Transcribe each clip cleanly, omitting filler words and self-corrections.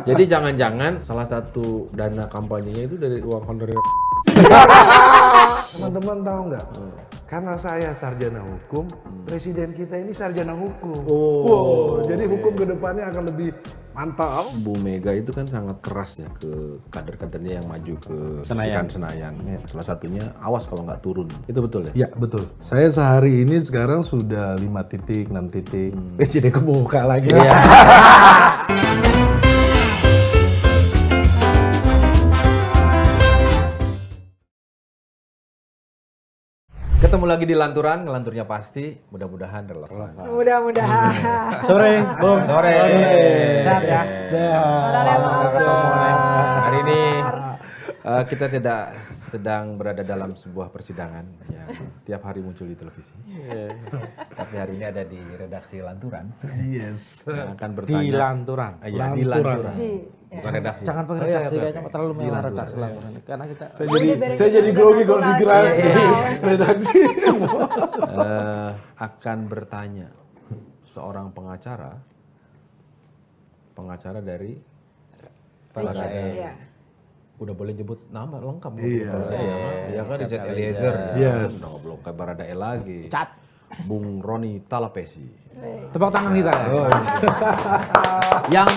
Jadi jangan-jangan salah satu dana kampanyenya itu dari uang honorer. Teman-teman tahu nggak? Karena saya sarjana hukum, presiden kita ini sarjana hukum. Oh, Jadi hukum ke depannya akan lebih mantap. Bu Mega itu kan sangat keras ya ke kader-kadernya yang maju ke Senayan. Ya. Salah satunya awas kalau nggak turun. Itu betul ya? Ya betul. Saya sehari ini sekarang sudah 5 titik, 6 titik. Jadi kebuka lagi. Ketemu lagi di Lanturan, ngelanturnya pasti, mudah-mudahan relevan. Mudah-mudahan. Sore, Bung. Sore. Sehat ya? Hari ini kita tidak sedang berada dalam sebuah persidangan yang tiap hari muncul di televisi. Tapi hari ini ada di redaksi Lanturan. Yes. Yang akan bertanya. Di Lanturan. Iya, di Lanturan. Bukan Ya. redaksi. Jangan pakai Oh, iya, redaksi, oke, kayaknya oke. terlalu Di mewah Lanturan. redaksi Lanturan. Karena kita Saya jadi grogi kalau dikira redaksi. Akan bertanya seorang pengacara dari Iya. udah boleh nyebut nama lengkap. Iya. Dia kan Richard Eliezer. Yes. Udah belum kayak Baradae lagi. cat. Bung Roni Talapesi. Tepuk tangan kita ya. Yang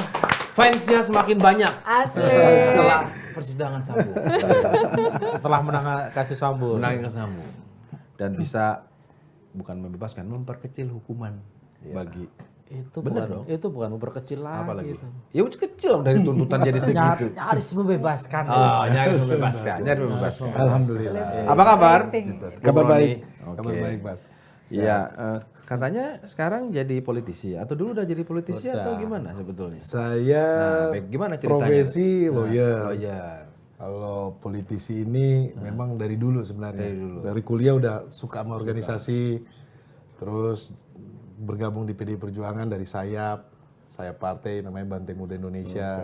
fansnya semakin banyak Asli. setelah persidangan Sambo. Setelah menang kasus Sambo. Menangin Sambo. Dan bisa bukan membebaskan, memperkecil hukuman bagi Itu bener bukan, dong. itu bukan memperkecil lagi. apa lagi? Itu. Ya udah kecil dong dari tuntutan jadi segitu. Nyaris membebaskan. Oh, nyaris membebaskan. Alhamdulillah. Apa kabar? Kabar Bung Roni? baik. Oke. Kabar baik, Mas. Iya, katanya sekarang jadi politisi atau dulu udah jadi politisi atau gimana sebetulnya? Saya Baik, gimana ceritanya? profesi lawyer. Lawyer. Kalau politisi ini memang dari dulu sebenarnya. Dari kuliah udah suka sama organisasi, terus bergabung di PDI Perjuangan dari sayap partai namanya Banteng Muda Indonesia.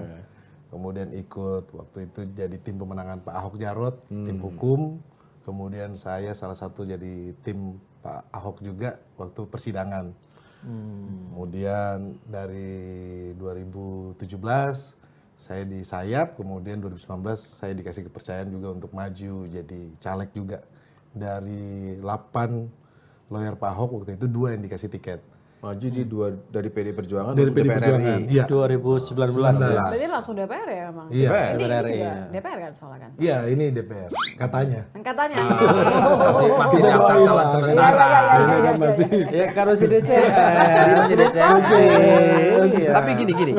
Kemudian ikut waktu itu jadi tim pemenangan Pak Ahok Jarot, tim hukum. Kemudian saya salah satu jadi tim Pak Ahok juga waktu persidangan. Kemudian dari 2017 saya di sayap, kemudian 2019 saya dikasih kepercayaan juga untuk maju jadi caleg juga. Dari 8 lawyer Pak Ahok waktu itu 2 yang dikasih tiket. Maju di dari PDI Perjuangan Dari untuk PDI DPR Perjuangan. RI. Iya. 2019 ya. Berarti langsung DPR ya emang? Iya. DPR. Ini DPR, juga iya. DPR kan soalnya kan? Iya, ini DPR katanya. Katanya. Masih Kita daftar doain calon lah. sementara. Ini kan masih Ya kalau si DC. Masih DCS. Iya. Tapi gini,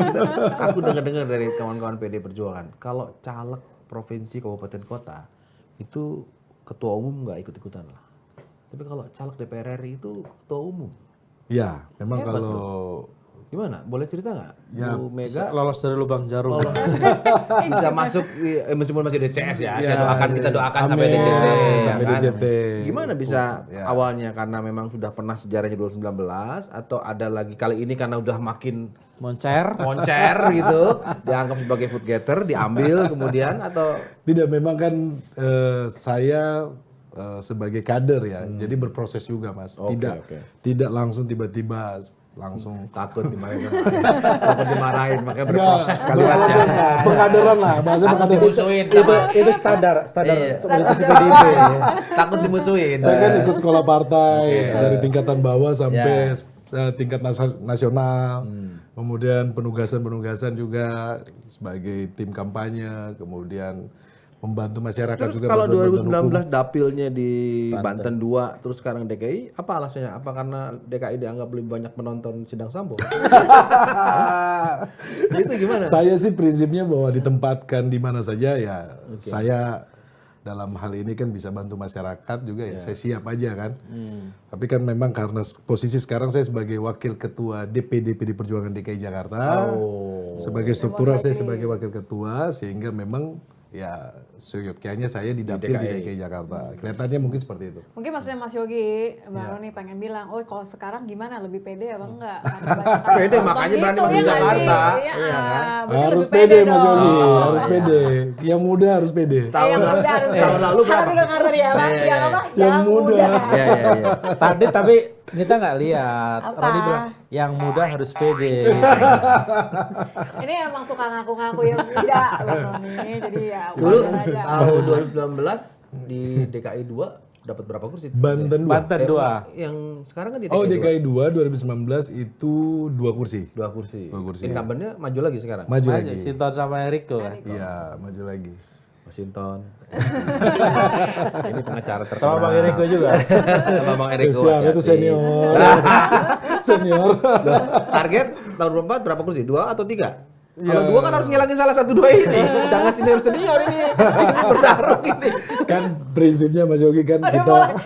aku dengar dari kawan-kawan PDI Perjuangan, kalau caleg provinsi, kabupaten, kota itu ketua umum nggak ikut-ikutan lah. Tapi kalau caleg DPR RI itu ketua umum. ya, memang Hebat kalau Gimana? Boleh cerita nggak? Ya, Bu Mega Lolos dari lubang jarum. bisa masuk meskipun masih DCS ya. Ya, Kita doakan amin. sampai DCT. Sampai kan? DCT. Gimana bisa Ya. awalnya karena memang sudah pernah sejarahnya 2019 atau ada lagi kali ini karena udah makin Moncer. moncer gitu, dianggap sebagai food getter, diambil kemudian atau tidak, memang kan saya sebagai kader ya, jadi berproses juga, Mas. Oke, Tidak oke. tidak langsung tiba-tiba langsung takut dimarahin, makanya berproses kali ya. pengkaderan lah, bahasa Takut pengkaderan. dimusuhin sama Itu standar Iya. politisi PDIP. takut dimusuhin. Saya kan ikut sekolah partai dari tingkatan bawah sampai tingkat nasional. Kemudian penugasan juga sebagai tim kampanye, kemudian membantu masyarakat Terus juga. kalau berbuat badan hukum. 2019 dapilnya di Banten 2, terus sekarang DKI, apa alasannya? Apa karena DKI dianggap lebih banyak menonton sidang Sambo? Itu gimana? Saya sih prinsipnya bahwa ditempatkan di mana saja ya, saya dalam hal ini kan bisa bantu masyarakat juga ya, saya siap aja kan. Tapi kan memang karena posisi sekarang saya sebagai wakil ketua DPD PD Perjuangan DKI Jakarta, sebagai struktural saya sebagai wakil ketua, sehingga memang ya seyogyanya saya didapil di DKI Jakarta. Kelihatannya mungkin seperti itu. Mungkin maksudnya Mas Yogi, Bang Roni pengen bilang, oh kalau sekarang gimana, lebih pede apa enggak? Pede, makanya berani masuk Jakarta. Iya kan? Harus pede Mas Yogi, harus pede. Yang muda harus pede. Tahun lalu berapa? Harus dengar tadi ya, Bang. Yang apa? Yang muda. Iya. Tadi tapi Kita nggak lihat. Apa? Roni bilang yang muda harus pede. Ini emang suka ngaku-ngaku yang muda Bang Roni. Jadi ya Dulu wajar aja. tahun 2019 di DKI 2 dapat berapa kursi? Banten 2. Banten 2. Yang sekarang kan di Oh, DKI 2. DKI 2 2019 itu 2 kursi. 2 kursi. Dua kursi, Incumbent-nya maju lagi sekarang. Maju lagi. Sinton sama Eriko kan. Iya, maju lagi. Washington. Ini pengacara terkenal. Sama Bang Eriko juga. Sama Bang Eriko. Siap, itu hati-hati. senior. Senior. Target tahun 2024 berapa kursi? 2 atau 3? Kalau 2 kan harus ngilangin salah satu 2 ini. Jangan senior ini. Ini bertarung ini. Kan prinsipnya Mas Yogi kan kita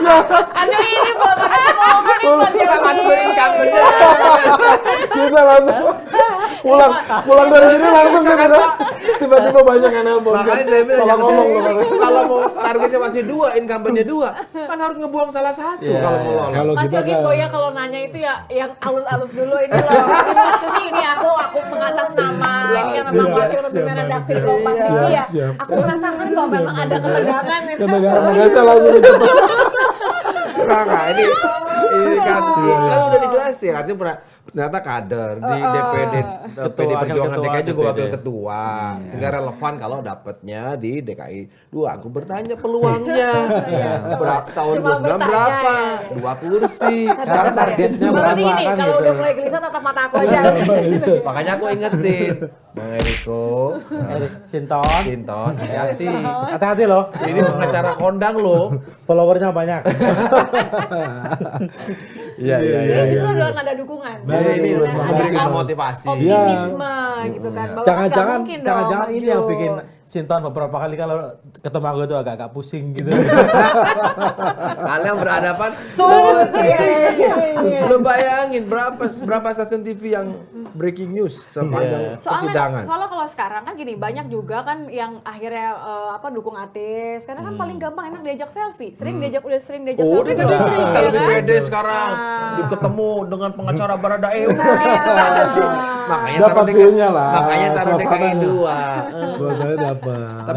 Aduh ini belum ada pengumuman nih buat dia. Jangan incumbent. kita langsung pulang dari sini langsung kita tiba-tiba banyak yang nelpon. Makanya saya bilang Salah jangan ngomong ini. loh. Kalau mau targetnya masih 2, incumbent-nya 2, kan harus ngebuang salah satu Iya, kalau mau iya. lolos. Kalau Mas kita Yogi kan Boya kalau nanya itu ya yang alus-alus dulu ini loh. Ini aku mengatas nama ini yang memang Siap, wakil siap, pimpinan redaksi siap, Kompas TV ya. siap. Aku merasakan kok memang ada ketegangan. negara merasa langsung kita Enggak, ini kan udah dijelasin, artinya ternyata kader di DPD Ketua, PD Perjuangan wakil DKI ketua juga wakil DPD. ketua, sehingga relevan kalau dapatnya di DKI 2. Aku bertanya peluangnya, berapa tahun Cuma 29 bertanya, berapa? ya. 2 kursi. Sekarang targetnya Bang Roni berapa ini kan kalau gitu. udah mulai gelisah tatap mata aku aja. Makanya aku ingetin, Bang Eriko, Sinton. Sinton, hati-hati. Hati-hati loh. Ini pengacara kondang loh. Followernya banyak. Iya, Ini justru adalah nada dukungan. Nada Ini dukungan. Ada memberikan motivasi. optimisme gitu kan. Bahwa Jangan-jangan nggak mungkin dong jangan-jangan ini maju. yang bikin Sinton beberapa kali kalau ketemu aku itu agak-agak pusing gitu. Kalian berhadapan. Iya. Belum bayangin berapa stasiun TV yang breaking news sepanjang persidangan. Soalnya kalau sekarang kan gini, banyak juga kan yang akhirnya dukung artis. Karena kan paling gampang enak diajak selfie. Udah sering diajak Oh, selfie. dia belum? kalau di Iya kan? PD sekarang dia ketemu dengan pengacara Baradae. Makanya Dapat taruh feel-nya lah, Makanya taruh DKI suasananya. 2. suasana dapat.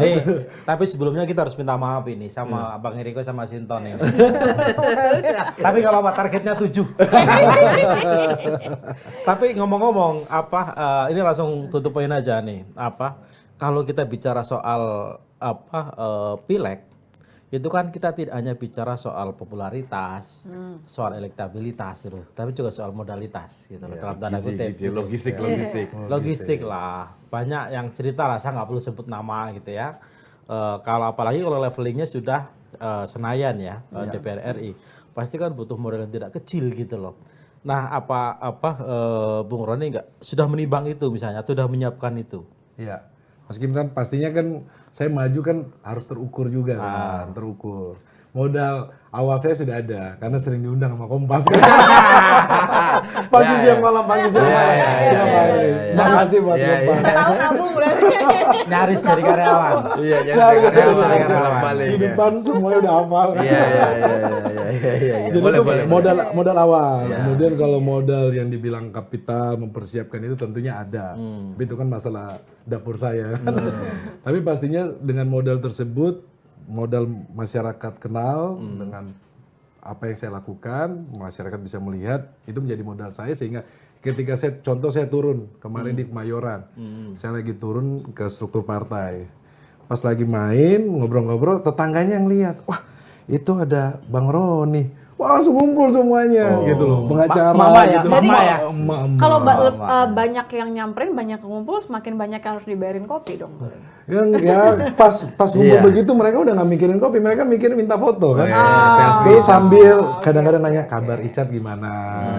Tapi sebelumnya kita harus minta maaf ini sama Bang Eriko sama Sinton ini. Tapi kalau apa targetnya 7. Tapi ngomong-ngomong ini langsung tutup poin aja nih. Kalau kita bicara soal pileg itu kan kita tidak hanya bicara soal popularitas, soal elektabilitas gitu, tapi juga soal modalitas gitu loh, dalam tanda kutip. Logistik lah. Banyak yang cerita lah, saya nggak perlu sebut nama gitu ya. Kalau apalagi kalau levelingnya sudah Senayan ya, DPR RI, pasti kan butuh modal yang tidak kecil gitu loh. Nah, Bung Roni sudah menimbang itu misalnya, sudah menyiapkan itu? Iya. Meskipun kan pastinya kan saya maju kan harus terukur juga kan, terukur. Modal awal saya sudah ada karena sering diundang sama Kompas kan. Pagi siang malam, pagi siang malam. Iya, Pak. Makasih buat Kompas. Tahu nabung berarti. Nyaris jadi karyawan. Iya, Di depan semuanya udah hafal. Iya. Jadi itu modal awal. Kemudian kalau modal yang dibilang kapital mempersiapkan itu tentunya ada. Tapi itu kan masalah dapur saya. Tapi pastinya dengan modal tersebut, modal masyarakat kenal dengan apa yang saya lakukan, masyarakat bisa melihat, itu menjadi modal saya sehingga ketika saya turun kemarin di Kemayoran, saya lagi turun ke struktur partai. Pas lagi main, ngobrol-ngobrol, tetangganya yang lihat, wah itu ada Bang Roni. Wah langsung ngumpul semuanya gitu loh, pengacara Mama ya, gitu. mama ya. Kalau banyak yang nyamperin, banyak yang ngumpul, semakin banyak yang harus dibayarin kopi dong. Ya pas ngumpul begitu mereka udah nggak mikirin kopi, mereka mikirin minta foto kan. selfie. Terus sambil kadang-kadang nanya kabar Icat gimana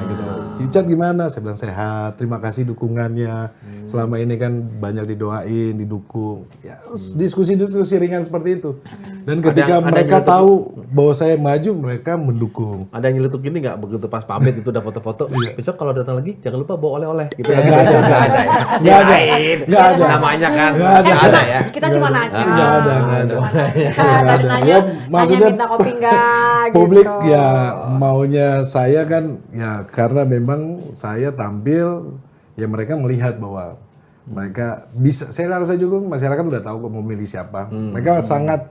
gitu. Icat gimana? Saya bilang sehat. Terima kasih dukungannya. Selama ini kan banyak didoain, didukung. Ya diskusi-diskusi ringan seperti itu. Dan ketika mereka tahu bahwa saya maju, mereka mendukung. Ada yang nyeletuk gini nggak begitu pas pamit itu udah foto-foto. Besok kalau datang lagi jangan lupa bawa oleh-oleh gitu. Nggak ada. Nggak ada. Nggak ada. Namanya kan Nggak ada. nggak ada ya. Kita cuma nanya. Nggak ada. Tadi nanya, Ya, maksudnya minta kopi enggak gitu. publik ya maunya saya kan ya karena memang saya tampil ya mereka melihat bahwa Mereka bisa, saya rasa juga masyarakat udah tahu kok mau milih siapa. Mereka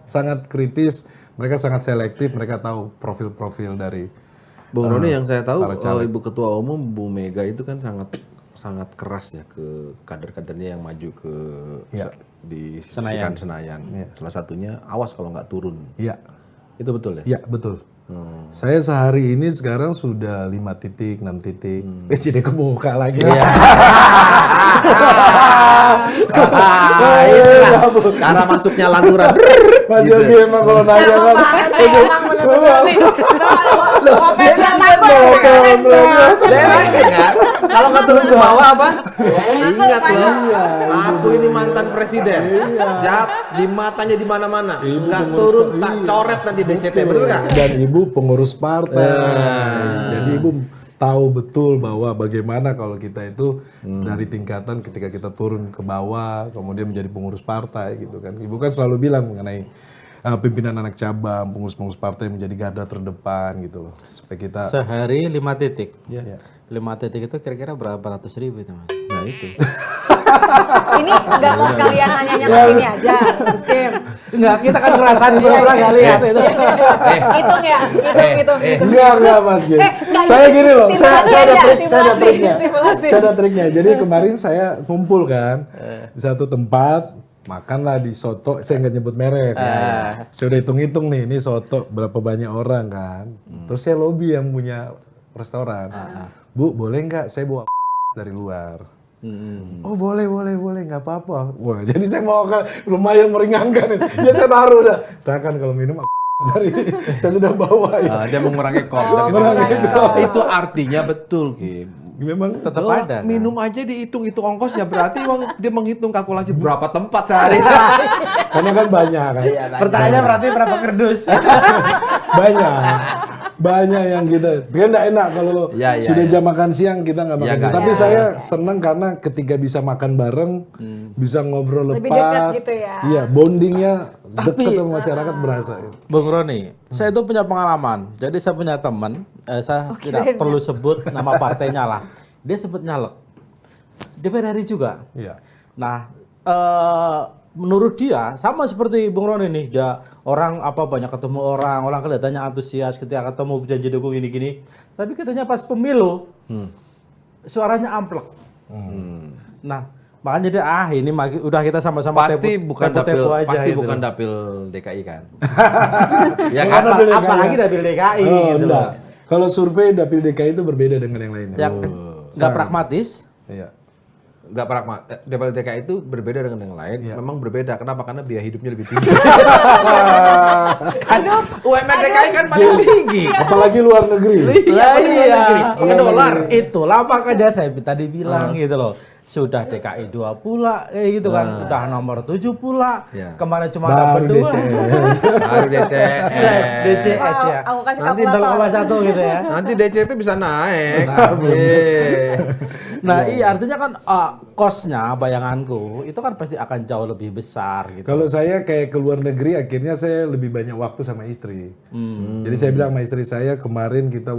sangat kritis, mereka sangat selektif, mereka tahu profil-profil dari Bung Roni yang saya tahu para caleg. Ibu Ketua Umum Bu Mega itu kan sangat keras ya ke kader-kadernya yang maju ke di Senayan. Salah satunya awas kalau nggak turun. Iya. Itu betul ya? Iya, betul. Saya sehari ini sekarang sudah 5 titik, 6 titik. Jadi kebuka lagi. Cara masuknya lanturan. Mas Yogi emang kalau nanya kan. Emang bener-bener nih. Kopet yang Kan? Kalau nggak turun ke bawah apa? Ingat loh, aku ini mantan presiden. Jawab di matanya di mana-mana. Nggak turun tak coret nanti DCT, bener nggak? Dan ibu pengurus partai. Jadi ibu tahu betul bahwa bagaimana kalau kita itu dari tingkatan ketika kita turun ke bawah, kemudian menjadi pengurus partai gitu kan. Ibu kan selalu bilang mengenai pimpinan anak cabang, pengurus-pengurus partai menjadi garda terdepan gitu loh. Supaya kita Sehari 5 titik. ya. 5 titik itu kira-kira berapa ratus ribu itu, Mas? Nah itu. Ini nggak mau sekalian nanyanya ke sini aja, Mas Kim. Enggak, kita kan ngerasain beberapa kali ya itu. Hitung ya, hitung. Enggak Mas Gin. enggak, Saya gini loh, simulasi saya ada aja, trik, saya ada simulasi, triknya. simulasi. Saya ada triknya. Jadi kemarin saya kumpul kan di satu tempat, makanlah di soto, saya nggak nyebut merek. Saya udah hitung-hitung nih, ini soto berapa banyak orang kan. Terus saya lobby yang punya restoran. Bu, boleh nggak saya bawa dari luar? Oh boleh, nggak apa-apa. Wah, jadi saya mau lumayan meringankan. Ya saya taruh udah. Sedangkan kalau minum dari saya sudah bawa ya. Dia mengurangi kos. Itu artinya betul, Kim. Memang Tetap Lo ada. Kan? minum aja dihitung itu ongkosnya, berarti dia menghitung kalkulasi berapa tempat sehari. karena kan banyak kan. Pertanyaannya berarti berapa kerdus? banyak yang kita kan nggak enak kalau sudah jam makan siang kita nggak makan siang. Tapi saya senang karena ketika bisa makan bareng, bisa ngobrol Lebih lepas. dekat gitu ya. Iya, bondingnya dekat sama masyarakat berasa. Bung Roni, saya itu punya pengalaman. Jadi saya punya teman, saya tidak perlu sebut nama partainya lah. Dia sebut nyalek. DPR RI juga. Iya. Nah, menurut dia sama seperti Bung Roni nih, dia orang banyak ketemu orang kelihatannya antusias ketika ketemu janji dukung gini-gini. Tapi katanya pas pemilu, suaranya amplek. Nah, makanya dia ini udah kita sama-sama Pasti bukan dapil, aja pasti gitu bukan loh. dapil DKI kan. Ya Bukan kan, dapil DKI. apalagi dapil DKI Oh, gitu enggak. loh. Kalau survei dapil DKI itu berbeda dengan yang lainnya. Yang nggak pragmatis. Iya. Nggak pragmatis. Dapil DKI itu berbeda dengan yang lain. Memang berbeda. Kenapa? Karena biaya hidupnya lebih tinggi. Kan UMR DKI kan paling tinggi. Apalagi luar negeri. Iya. Pakai dolar. Itulah makanya saya tadi bilang gitu loh. Sudah DKI 2 pula gitu kan. Udah nomor 7 pula. Ya. Kemarin cuma Baru dapat 2. DCS. Baru DCS. DCS ya. Aku kasih Nanti kalkulator. 0,1 gitu ya. Nanti DC itu bisa naik. Nah, iya artinya kan kosnya bayanganku itu kan pasti akan jauh lebih besar gitu. Kalau saya kayak ke luar negeri, akhirnya saya lebih banyak waktu sama istri. Jadi saya bilang sama istri saya, kemarin kita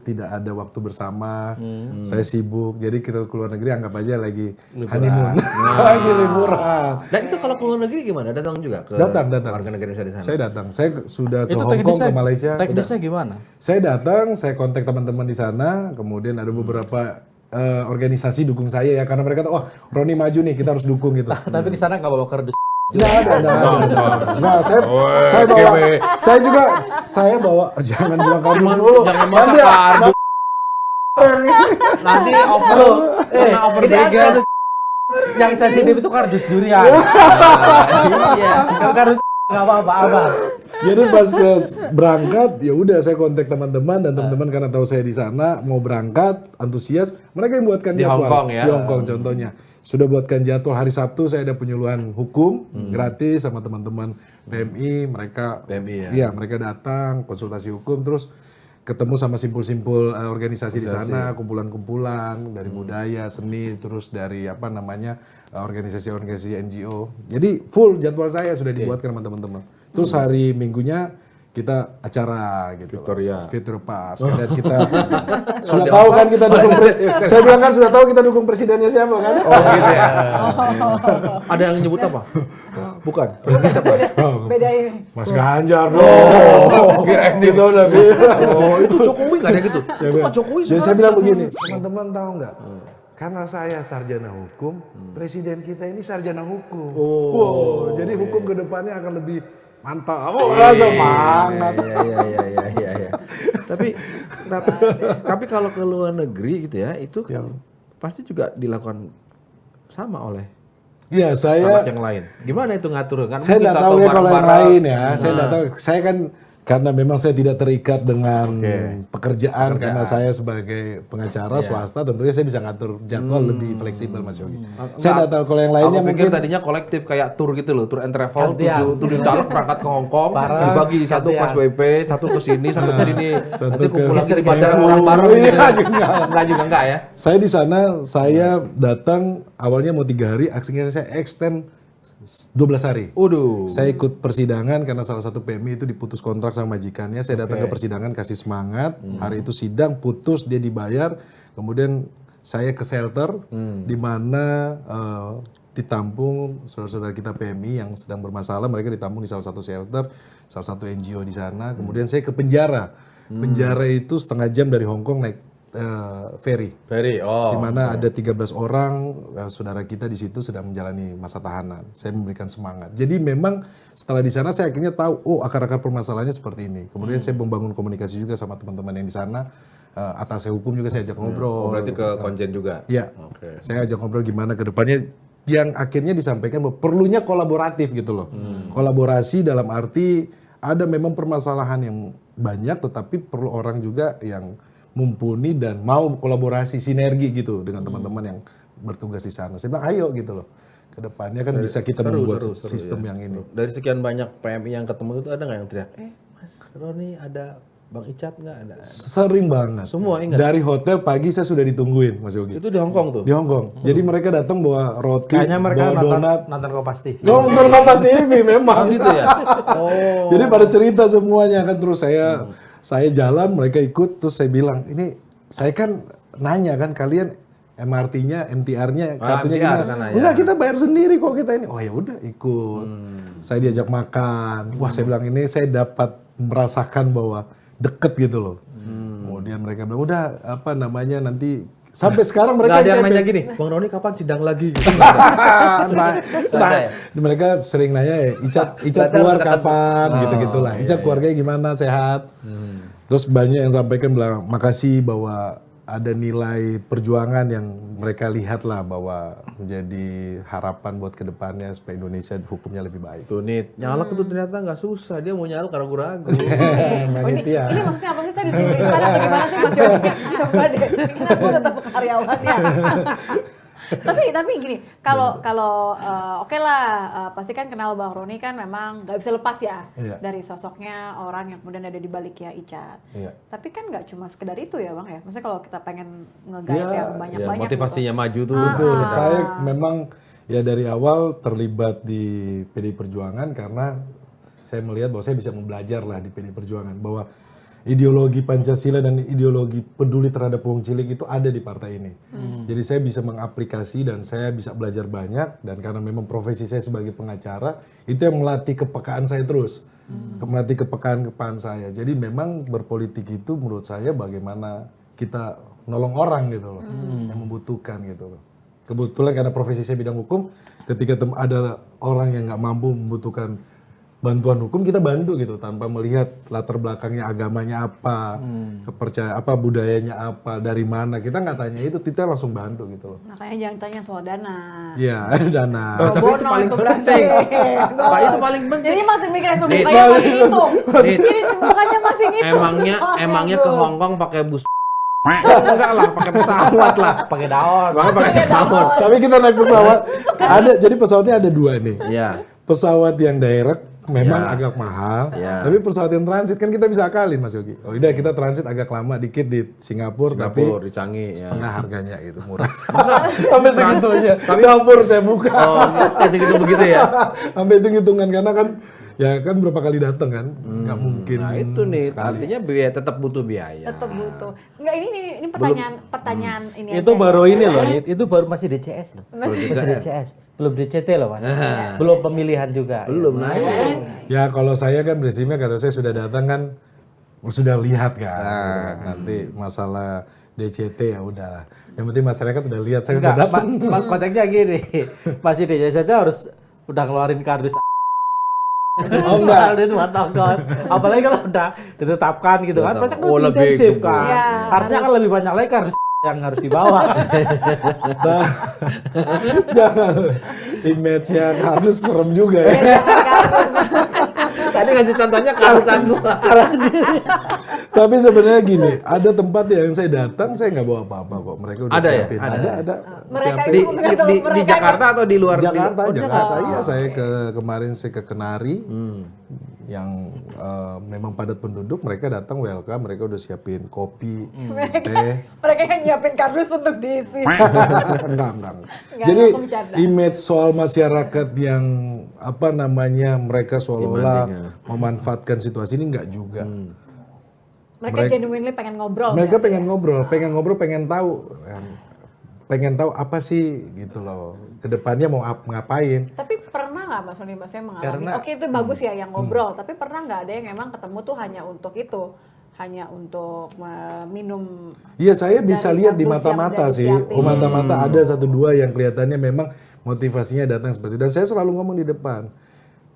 tidak ada waktu bersama, saya sibuk. Jadi kita ke luar negeri anggap aja lagi honeymoon, lagi liburan. Dan itu kalau ke luar negeri gimana? Datang juga ke Datang. warga negara Indonesia di sana? Saya datang. Saya sudah ke Itu Hong Kong, ke Malaysia. Teknisnya gimana? Saya datang, saya kontak teman-teman di sana, kemudian ada beberapa organisasi dukung saya ya, karena mereka tahu, oh Roni maju nih, kita harus dukung gitu. Tapi ke sana nggak bawa kardus. Nggak ada. Nggak, saya bawa, jangan bilang kardus dulu. Jangan masa kardus. Nanti over Ini yang sensitif itu kardus durian. Iya. Kalau kardus nggak apa-apa. Jadi pas berangkat, ya udah saya kontak teman-teman dan teman-teman karena tahu saya di sana mau berangkat, antusias, mereka yang buatkan Di jadwal. Hong Kong ya? Di Hong Kong contohnya. Sudah buatkan jadwal hari Sabtu saya ada penyuluhan hukum gratis sama teman-teman PMI, mereka PMI ya? Iya, mereka datang konsultasi hukum terus ketemu sama simpul-simpul organisasi di sana, kumpulan-kumpulan dari budaya, seni, terus dari organisasi-organisasi NGO. Jadi full jadwal saya sudah dibuatkan sama teman-teman. Terus hari Minggunya kita acara gitu. Victoria. Victoria Park. Sekalian kita sudah tahu kan kita dukung saya bilang kan sudah tahu kita dukung presidennya siapa kan? Oh gitu ya. Ada yang nyebut apa? Bukan. Presiden siapa? Beda ini. Mas Ganjar dong. Kita udah bilang. Oh, itu Jokowi nggak ada gitu. Itu Pak Jokowi Jadi saya bilang begini, teman-teman tahu nggak? Karena saya sarjana hukum, presiden kita ini sarjana hukum. Wow, jadi hukum ke depannya akan lebih mantap. Oh, semangat. Iya. Tapi kalau ke luar negeri gitu ya, itu kan pasti juga dilakukan sama oleh Iya, saya anak yang lain. Gimana itu ngatur kan? saya nggak tahu ya kalau yang lain ya. Saya nggak tahu. Saya kan karena memang saya tidak terikat dengan pekerjaan karena saya sebagai pengacara swasta, tentunya saya bisa ngatur jadwal lebih fleksibel Mas Yogi. Saya nggak tahu kalau yang lainnya Aku pikir mungkin tadinya kolektif kayak tour gitu loh, tour and travel, tujuh caleg berangkat ke Hong Kong, dibagi satu ke SWP, satu ke sini, satu ke sini, nanti kumpul lagi di bandara orang bareng gitu. Enggak juga enggak ya? saya di sana saya datang awalnya mau 3 hari, akhirnya saya extend 12 hari. Waduh. Saya ikut persidangan karena salah satu PMI itu diputus kontrak sama majikannya. Saya datang ke persidangan kasih semangat. Hari itu sidang, putus, dia dibayar. Kemudian saya ke shelter di mana ditampung saudara-saudara kita PMI yang sedang bermasalah. Mereka ditampung di salah satu shelter, salah satu NGO di sana. Kemudian saya ke penjara. Penjara itu setengah jam dari Hong Kong naik ferry. Di mana ada 13 orang saudara kita di situ sedang menjalani masa tahanan. Saya memberikan semangat. Jadi memang setelah di sana saya akhirnya tahu, oh akar-akar permasalahannya seperti ini. Kemudian saya membangun komunikasi juga sama teman-teman yang di sana. Atas saya hukum juga saya ajak ngobrol. Oh, berarti ke konjen juga. Iya. Saya ajak ngobrol gimana ke depannya. Yang akhirnya disampaikan bahwa perlunya kolaboratif gitu loh. Kolaborasi dalam arti ada memang permasalahan yang banyak, tetapi perlu orang juga yang mumpuni dan mau kolaborasi sinergi gitu dengan teman-teman yang bertugas di sana. Saya bilang ayo gitu loh. Kedepannya kan bisa kita membuat sistem yang ini. Dari sekian banyak PMI yang ketemu itu ada nggak yang teriak, Mas Roni ada Bang Icat nggak ada? Sering banget. Semua ingat. Dari hotel pagi saya sudah ditungguin Mas Yogi. Itu di Hong Kong tuh. Di Hong Kong. Jadi mereka datang bawa roti, Kayaknya mereka bawa donat. nonton Kompas TV. Nonton Kompas TV memang. Gitu ya. Oh. Jadi pada cerita semuanya kan, terus saya jalan, mereka ikut, terus saya bilang, ini saya kan nanya kan kalian MRT-nya, MTR-nya, kartunya MTR gimana? sana, ya. Enggak, kita bayar sendiri kok kita ini. Oh ya udah ikut. Saya diajak makan. Wah, saya bilang ini saya dapat merasakan bahwa deket gitu loh. Kemudian mereka bilang udah apa namanya nanti sampai sekarang mereka Nggak ada yang nanya gini, Bang Roni kapan sidang lagi? Gitu. Mereka sering nanya ya, Icat keluar kapan, gitu-gitulah. Icat keluarganya gimana, sehat. Terus banyak yang sampaikan bilang makasih bahwa ada nilai perjuangan yang mereka lihat lah bahwa menjadi harapan buat kedepannya supaya Indonesia hukumnya lebih baik. Tuh nih, nyalak itu ternyata nggak susah, dia mau nyalak ragu-ragu. Oh, ini maksudnya apa sih, saya disuruh istana atau gimana sih Mas Yogi? Coba deh, kan aku tetap karyawannya. tapi gini, kalau oke lah, pasti kan kenal Bang Roni kan memang nggak bisa lepas ya dari sosoknya orang yang kemudian ada di balik ya Icat. Tapi kan nggak cuma sekedar itu ya Bang ya. Maksudnya kalau kita pengen nge-guide yang banyak-banyak. Motivasinya gitu. maju tuh. Betul, saya memang ya dari awal terlibat di PDI Perjuangan karena saya melihat bahwa saya bisa belajar lah di PDI Perjuangan bahwa ideologi Pancasila dan ideologi peduli terhadap wong cilik itu ada di partai ini. Jadi saya bisa mengaplikasi dan saya bisa belajar banyak, dan karena memang profesi saya sebagai pengacara itu yang melatih kepekaan saya terus. Melatih kepekaan saya. Jadi memang berpolitik itu menurut saya bagaimana kita nolong orang gitu loh, yang membutuhkan gitu loh. Kebetulan karena profesi saya bidang hukum, ketika ada orang yang nggak mampu membutuhkan bantuan hukum, kita bantu gitu tanpa melihat latar belakangnya, agamanya apa, kepercayaan apa, budayanya apa, dari mana, kita nggak tanya itu, kita langsung bantu gitu loh. Makanya jangan tanya soal dana. Iya, dana. Tapi itu paling penting. Pak, itu paling penting. Jadi masih mikir itu mukanya masih ngitung. Ini mukanya masih ngitung. Emangnya ke Hong Kong pakai bus? Enggak lah, pakai pesawat lah. Pakai daun. Pakai daun. Tapi kita naik pesawat, jadi pesawatnya ada 2 nih. Iya. Pesawat yang direct memang agak mahal, tapi pesawat yang transit kan kita bisa akalin Mas Yogi. Oh udah kita transit agak lama dikit di Singapura tapi di Changi setengah harganya gitu, murah. Sampai segitunya. Tapi dapur saya buka. Oh, gitu begitu ya. Sampai itu hitungan karena kan Ya kan berapa kali datang kan, nggak mungkin. Nah itu nih, sekali. artinya biaya tetap butuh biaya. Tetap butuh. Enggak, ini pertanyaan ini Itu aja. baru ini loh, itu baru masih DCS loh. Masih DCS, belum DCT loh Mas. Belum pemilihan juga. Belum naik. Ya kalau saya kan prinsipnya kalau saya sudah datang kan sudah lihat kan. Nanti masalah DCT ya udahlah. Yang penting masyarakat udah lihat saya udah Enggak, datang. konteksnya gini, masih DCS saja harus udah ngeluarin kardus. Oh enggak. Itu kos. Apalagi kalau udah ditetapkan gitu kan, pasti kan Oh, lebih intensif gembira. kan. Iya, Artinya kan lebih banyak lagi kardus yang harus dibawa. Nah, jangan image-nya harus serem juga ya. Tadi ngasih contohnya karutan gua. Salah sendiri. Tapi sebenarnya gini, ada tempat yang saya datang saya nggak bawa apa-apa kok. Mereka udah Ada ya? siapin. Ada. Mereka Siapin. itu Di Jakarta atau di luar? Jakarta, Oh, Jakarta. Iya, saya kemarin saya ke Kenari, yang memang padat penduduk. Mereka datang welcome, mereka udah siapin kopi, teh. Mereka kan nyiapin kardus untuk diisi. Enggak. Jadi aku bercanda. image soal masyarakat yang apa namanya mereka seolah-olah memanfaatkan situasi ini enggak juga. Mereka genuinely pengen ngobrol. Mereka pengen ngobrol, pengen tahu, apa sih gitu loh. Kedepannya mau ngapain? Tapi pernah nggak Mas Roni maksudnya mengalami? Karena- Oke itu bagus ya yang ngobrol. Tapi pernah nggak ada yang emang ketemu tuh hanya untuk itu? Hanya untuk minum. Iya, saya bisa Dari lihat di kardus yang mata-mata udah sih. disiapin. Mata-mata ada satu dua yang kelihatannya memang motivasinya datang seperti itu. Dan saya selalu ngomong di depan,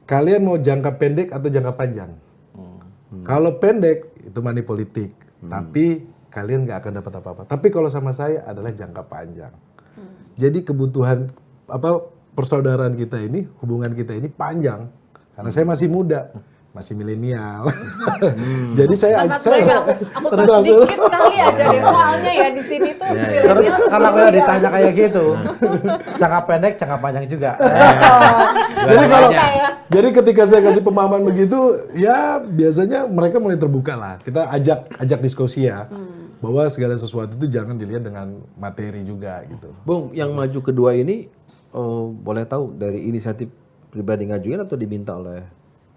kalian mau jangka pendek atau jangka panjang? Kalau pendek itu money politik, tapi kalian nggak akan dapat apa-apa. Tapi kalau sama saya adalah jangka panjang. Jadi kebutuhan persaudaraan kita ini, hubungan kita ini panjang. Karena saya masih muda, masih milenial. Jadi saya Aku tuh sedikit kali aja deh soalnya ya di sini tuh. milenial Karena semua kalau ya. ditanya kayak gitu, jangka pendek, jangka panjang juga. Jadi ketika saya kasih pemahaman begitu, ya biasanya mereka mulai terbuka lah. Kita ajak diskusi ya, bahwa segala sesuatu itu jangan dilihat dengan materi juga gitu. Bung, yang maju kedua ini boleh tahu dari inisiatif pribadi ngajuin atau diminta oleh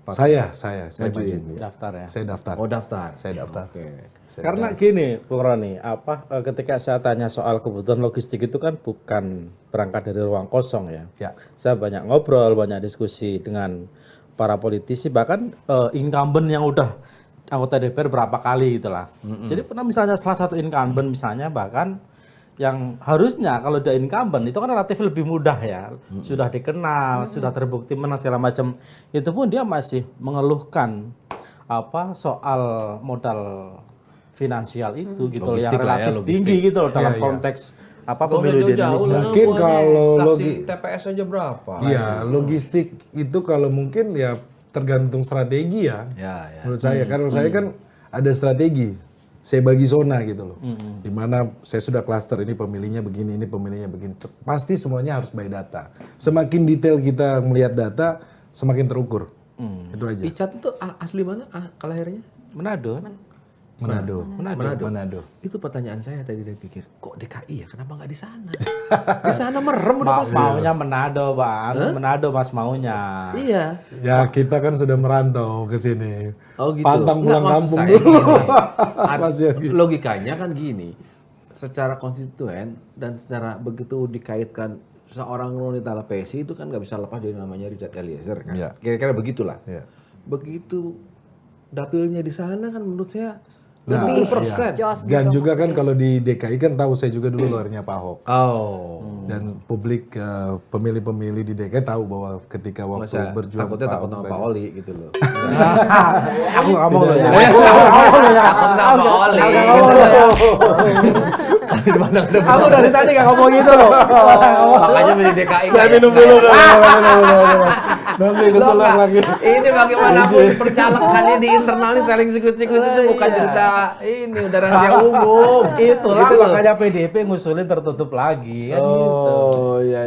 Saya majuin. Daftar ya. Saya daftar. Oh daftar. Saya daftar. Karena gini, Bung Roni, ketika saya tanya soal kebutuhan logistik itu kan bukan berangkat dari ruang kosong ya. Ya. Saya banyak ngobrol, banyak diskusi dengan para politisi, bahkan incumbent yang udah anggota DPR berapa kali gitulah. Jadi pernah misalnya salah satu incumbent misalnya bahkan yang harusnya kalau udah incumbent itu kan relatif lebih mudah ya, sudah dikenal, sudah terbukti menang segala macam. Itu pun dia masih mengeluhkan soal modal finansial itu gitu loh, yang Logistik lah ya, relatif logistik. tinggi gitu loh dalam konteks pemilu di Indonesia. Mungkin kalau saksi TPS aja berapa? Iya, logistik itu kalau mungkin ya tergantung strategi ya. Ya. Menurut saya, karena saya kan ada strategi. Saya bagi zona gitu loh. Di mana saya sudah klaster, ini pemilihnya begini, ini pemilihnya begini. Pasti semuanya harus by data. Semakin detail kita melihat data, semakin terukur. Itu aja. Icat itu asli mana kelahirannya? Manado. Manado. Itu pertanyaan saya tadi dari pikir, kok DKI ya? Kenapa nggak di sana? Di sana merem udah pasti. Maunya Manado, Bang. Manado Mas maunya. Iya. Ya kita kan sudah merantau ke sini. Oh gitu. Pantang Nggak, pulang maksud kampung saya dulu. gini, Masih gitu. logikanya kan gini, secara konstituen dan secara begitu dikaitkan seorang Roni Talapesi itu kan nggak bisa lepas dari namanya Richard Eliezer kan. Iya. Kira-kira begitulah. Iya. Begitu dapilnya di sana kan menurut saya Nah, lebih iya. persen. Jos Dan gitu. juga kan kalau di DKI kan tahu saya juga dulu lawyernya Pak Ahok. Oh. Dan publik pemilih-pemilih di DKI tahu bahwa ketika waktu Masa berjuang takutnya Pak takut Ahok sama tadi- Pak Oli gitu loh. Aku ngomong loh ya. Takut sama Pak Oli. Aku dari tadi gak ngomong gitu loh. Makanya milih DKI. Saya minum dulu. Nanti keselak lagi. Ini bagaimanapun percalekannya di internal ini saling sikut-sikut itu bukan cerita ini udah rahasia umum. Itulah Gitu loh. makanya PDIP ngusulin tertutup lagi kan gitu. Oh ya.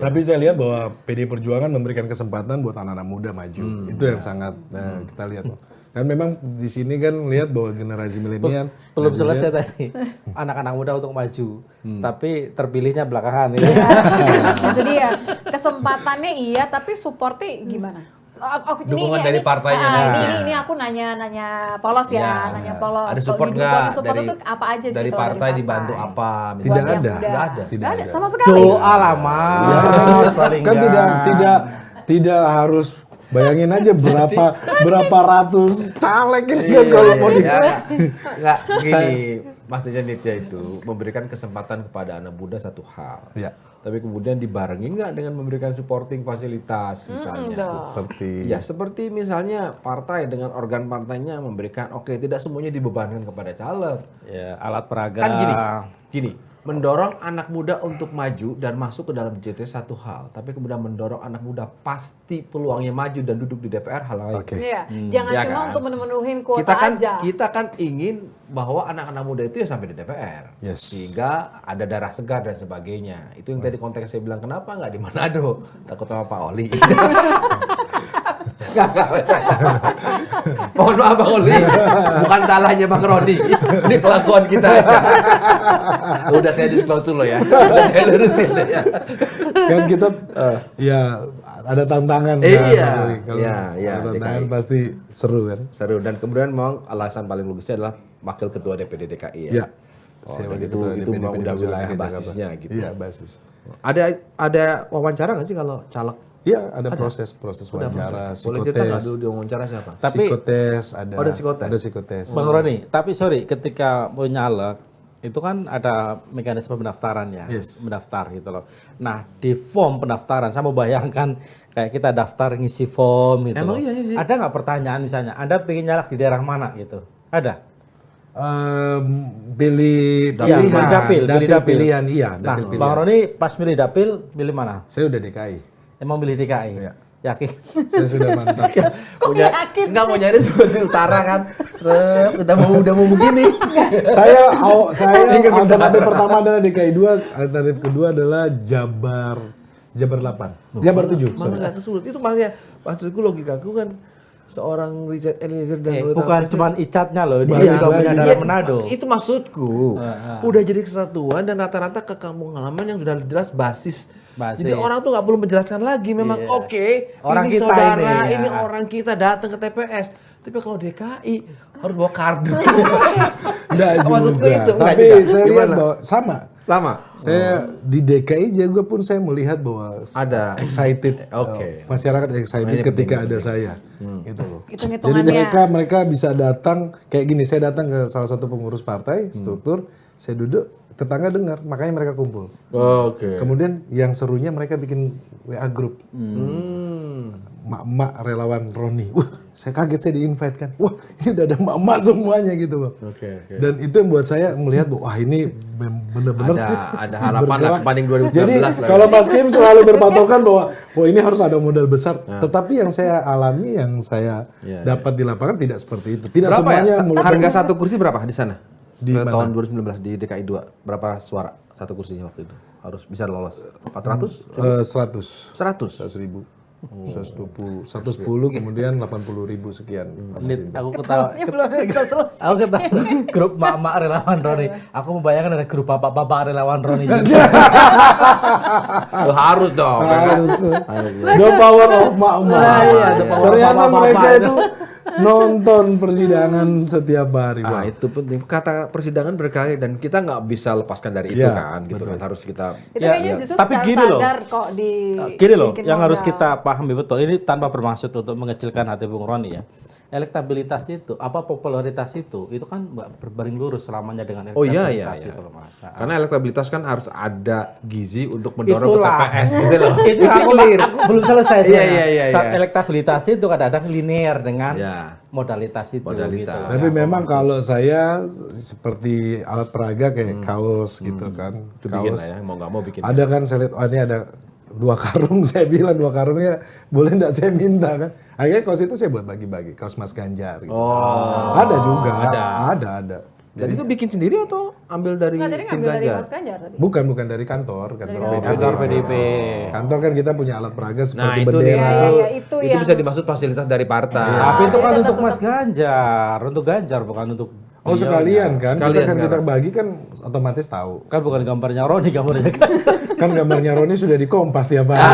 Tapi saya lihat bahwa PD Perjuangan memberikan kesempatan buat anak-anak muda maju. Itu yang sangat kita lihat. Kan memang di sini kan lihat bahwa generasi milenial Belum selesai tadi. Anak-anak muda untuk maju. Tapi terpilihnya belakangan. Itu dia. Kesempatannya iya, tapi supportnya gimana? Dukungan dari partainya. Ini aku nanya polos ya, nanya polos. Ada Kalau support didukung, nggak support dari itu apa aja sih dari kalau partai dibantu apa? Tidak Buat yang ada. muda. Tidak ada. Sama sekali. Doa lah mas, paling Kan enggak. tidak harus. Bayangin aja berapa ratus caleg ini kan kalau mau di Enggak gini, Mas Nitya itu memberikan kesempatan kepada anak muda satu hal. Ya. Tapi kemudian dibarengi nggak dengan memberikan supporting fasilitas misalnya. Seperti misalnya partai dengan organ partainya memberikan tidak semuanya dibebankan kepada caleg. Ya, alat peraga. Kan gini, mendorong anak muda untuk maju dan masuk ke dalam JT satu hal, tapi kemudian mendorong anak muda pasti peluangnya maju dan duduk di DPR hal lain. Iya, jangan Ya cuma kan? untuk memenuhi kuota aja. Kita kan ingin bahwa anak-anak muda itu ya sampai di DPR, sehingga ada darah segar dan sebagainya. Itu yang tadi konteks saya bilang kenapa nggak di Manado, takut sama Pak Oli. Nggak percaya. Mohon maaf Bang Oli, bukan salahnya Bang Roni. Ini kelakuan kita aja. Udah saya disclose dulu ya. Udah saya lurusin ya. Kan kita ya ada tantangan Kalau ada tantangan pasti seru kan. Seru dan kemudian memang alasan paling logisnya adalah wakil ketua DPD DKI ya. Iya. Itu memang udah wilayah basisnya gitu. Iya, basis. Ada wawancara nggak sih kalau caleg? Iya, ada proses wawancara, Boleh cerita nggak psikotes. dulu di wawancara siapa? Tapi Psikotes ada. ada psikotes? Ada psikotes. Bang Roni, tapi sorry, ketika mau nyalek itu kan ada mekanisme pendaftaran ya, mendaftar gitu loh. Nah di form pendaftaran, saya mau bayangkan kayak kita daftar ngisi form gitu. Emang loh. iya sih. Ada nggak pertanyaan misalnya, Anda pengen nyalek di daerah mana gitu? Ada? Pilih Ya, pilihan, dapil, pilih dapil. pilihan, iya. Nah, Dapil Bang pilihan. Roni pas milih dapil, pilih mana? Saya udah DKI. Emang pilih DKI? Iya. Yakin? Saya sudah mantap. Nggak mau nyari Sulawesi Utara kan? Udah mau begini. saya alternatif pertama adalah DKI 2, alternatif kedua adalah Jabar 8. Jabar 7. Malah nggak kesulit. Itu maksudku logikaku kan seorang Richard Eliezer dan Bukan cuma icatnya loh, dia Iya, juga punya lagi. daerah Manado. Itu maksudku. Udah jadi kesatuan dan rata-rata ke kampung halaman yang sudah jelas basis. Jadi orang tuh nggak perlu menjelaskan lagi. Memang Orang ini kita saudara, ini, ini ya. orang kita datang ke TPS. Tapi kalau DKI harus bawa kartu. Enggak Maksudku juga. itu, enggak Tapi juga. saya lihat Gimana? bahwa sama. Saya di DKI juga pun saya melihat bahwa Ada. excited. Masyarakat excited ketika ada saya. Gitu loh. Jadi mereka bisa datang kayak gini. Saya datang ke salah satu pengurus partai struktur, saya duduk, tetangga dengar, makanya mereka kumpul. Kemudian yang serunya mereka bikin WA group. Mak-mak relawan Roni. Wah, saya kaget saya di-invite kan. Wah, ini udah ada mak-mak semuanya gitu loh. Dan itu yang buat saya melihat bahwa wah ini benar-benar ada harapan lah kebanding 2019. Jadi kalau Mas Kim selalu berpatokan bahwa ini harus ada modal besar. Tetapi yang saya alami, yang saya dapat di lapangan tidak seperti itu. Tidak berapa semuanya harga satu kursi berapa di sana? Di mana? Tahun 2019 di DKI 2 berapa suara satu kursinya waktu itu? Harus bisa lolos 400? 100. 100 ribu. 120, 110 kemudian 80.000 sekian. Aku ketawa. Aku ketawa. Grup mak-mak relawan Roni. Aku membayangkan ada grup bapak-bapak relawan Roni juga. Harus dong. Harus. The power of mak-mak. Ternyata mereka itu nonton persidangan setiap hari. Itu penting. Kata persidangan berkali dan kita nggak bisa lepaskan dari itu kan, gitu kan. Harus kita. Itu kayaknya justru Tapi secara gini loh. sadar kok di. Gini loh, yang harus kita pahami betul. Ini tanpa bermaksud untuk mengecilkan hati Bung Roni ya. Elektabilitas itu, popularitas itu kan nggak berbaring lurus selamanya dengan elektabilitas itu loh Mas. Karena elektabilitas kan harus ada gizi untuk mendorong ke TPS gitu loh. Itu aku belum selesai sebenarnya. Iya. Elektabilitas itu kadang-kadang linear dengan modalitas itu. Gitu loh. Tapi memang kalau saya seperti alat peraga kayak kaos gitu kan. Itu bikin Kaos. lah ya, mau nggak mau bikin. Ada kan saya lihat, ini ada 2 karung, saya bilang 2 karungnya boleh enggak saya minta kan. Akhirnya kaos itu saya buat bagi-bagi, kaos Mas Ganjar gitu. Ada juga, ada. Jadi itu bikin sendiri atau ambil dari Nggak, tadi tim ngambil dari Ganjar? Mas Ganjar tadi. Bukan dari kantor PDIP. Kantor kan kita punya alat peraga seperti itu bendera. Iya, Itu yang bisa dimaksud fasilitas dari partai. Tapi itu kan untuk Mas Ganjar, untuk Ganjar bukan untuk Oh sekalian kan, Sekalian kita bagi kan otomatis tahu. Kan bukan gambarnya Roni, gambarnya kan. Kan gambarnya Roni sudah di Kompas tiap hari.